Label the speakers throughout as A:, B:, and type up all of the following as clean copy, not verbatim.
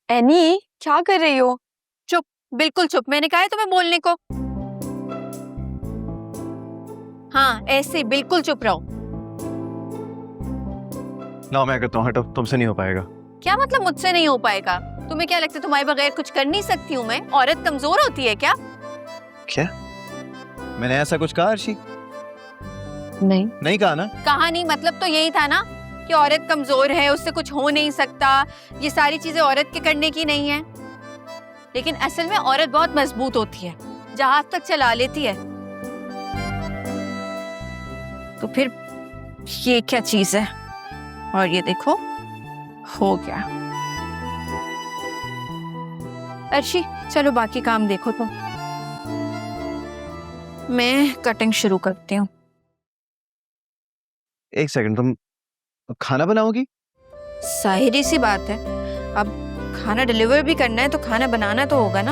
A: Any, क्या कर रही हो?
B: चुप, बिल्कुल चुप। मैंने कहा है तुम्हें बोलने को। हाँ, ऐसे बिल्कुल चुप रहो।
C: ना मैं करता हूँ, हटो, तुमसे नहीं हो पाएगा।
B: क्या मतलब मुझसे नहीं हो पाएगा? तुम्हें क्या लगता है तुम्हारे बगैर कुछ कर नहीं सकती हूँ मैं? औरत कमजोर होती है क्या?
C: क्या? मैंने ऐसा कुछ कहा अर्शी?
A: नहीं
C: कहा ना।
B: कहा नहीं, मतलब तो यही था ना कि औरत कमजोर है, उससे कुछ हो नहीं सकता, ये सारी चीजें औरत के करने की नहीं है। लेकिन असल में औरत बहुत मजबूत होती है, जहाज तक चला लेती है। तो फिर ये क्या चीज है? और ये देखो, हो गया। अर्शी, चलो बाकी काम देखो तुम। मैं कटिंग शुरू करती हूँ।
C: एक सेकंड, तुम खाना बनाओगी?
B: जाहिर सी बात है, अब खाना डिलीवर भी करना है तो खाना बनाना तो होगा ना।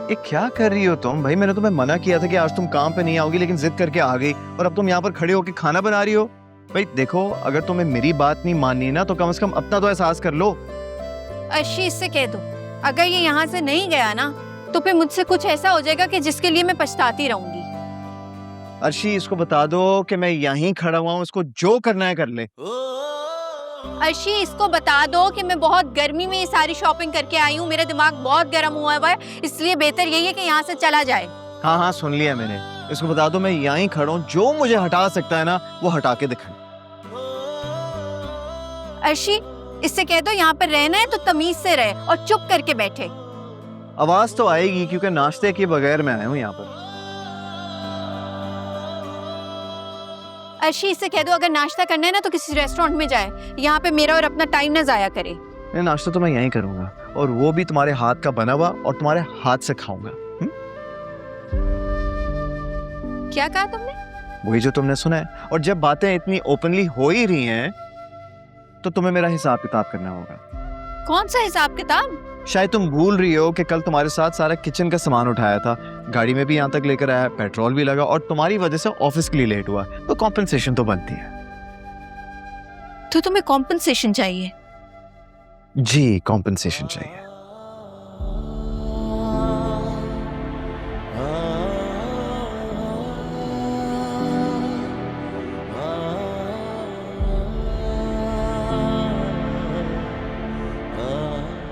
C: ये क्या कर रही हो तुम? भाई मैंने तुम्हें मना किया था कि आज तुम काम पे नहीं आओगी, लेकिन जिद करके आ गई और अब तुम यहाँ पर खड़े होकर खाना बना रही हो। भाई देखो, अगर तुम्हें मेरी बात नहीं माननी ना तो कम से कम अपना तो एहसास कर लो।
B: अर्शी, इससे कह दो अगर ये यहाँ से नहीं गया ना तो फिर मुझसे कुछ ऐसा हो जाएगा कि जिसके लिए मैं पछताती रहूंगी।
C: अर्शी, इसको बता दो कि मैं यहीं खड़ा हुआ हूँ, इसको जो करना है कर ले।
B: अर्शी, इसको बता दो कि मैं बहुत गर्मी में ये सारी शॉपिंग करके आई हूँ, मेरा दिमाग बहुत गर्म हुआ है, इसलिए बेहतर यही है कि यहाँ से चला जाए।
C: हाँ हाँ, सुन लिया मैंने। इसको बता दो मैं यहीं खड़ा हूँ, जो मुझे हटा सकता है ना वो हटा के दिखाए।
B: अर्शी, इससे कह दो यहाँ पर रहना है तो तमीज से रहे और चुप करके बैठे।
C: आवाज तो आएगी क्योंकि नाश्ते के बगैर मैं आया हूँ यहाँ पर।
B: अर्शी, इससे कह दो अगर नाश्ता करना है ना तो किसी रेस्टोरेंट में जाए, यहाँ पे मेरा और अपना टाइम ना जाया करे।
C: नाश्ता तो मैं यहीं करूंगा, और वो भी तुम्हारे हाथ का बना हुआ, और तुम्हारे हाथ से खाऊंगा।
B: क्या कहा तुमने?
C: वही जो तुमने सुना है। और जब बातें इतनी ओपनली हो ही रही हैं तो तुम्हें मेरा हिसाब किताब करना होगा।
B: कौन सा हिसाब किताब?
C: शायद तुम भूल रही हो कि कल तुम्हारे साथ सारा किचन का सामान उठाया था, गाड़ी में भी यहाँ तक लेकर आया, पेट्रोल भी लगा, और तुम्हारी वजह से ऑफिस के लिए लेट हुआ, तो कॉम्पेंसेशन तो बनती है।
B: तो तुम्हें कॉम्पेंसेशन चाहिए?
C: जी, कॉम्पेंसेशन चाहिए।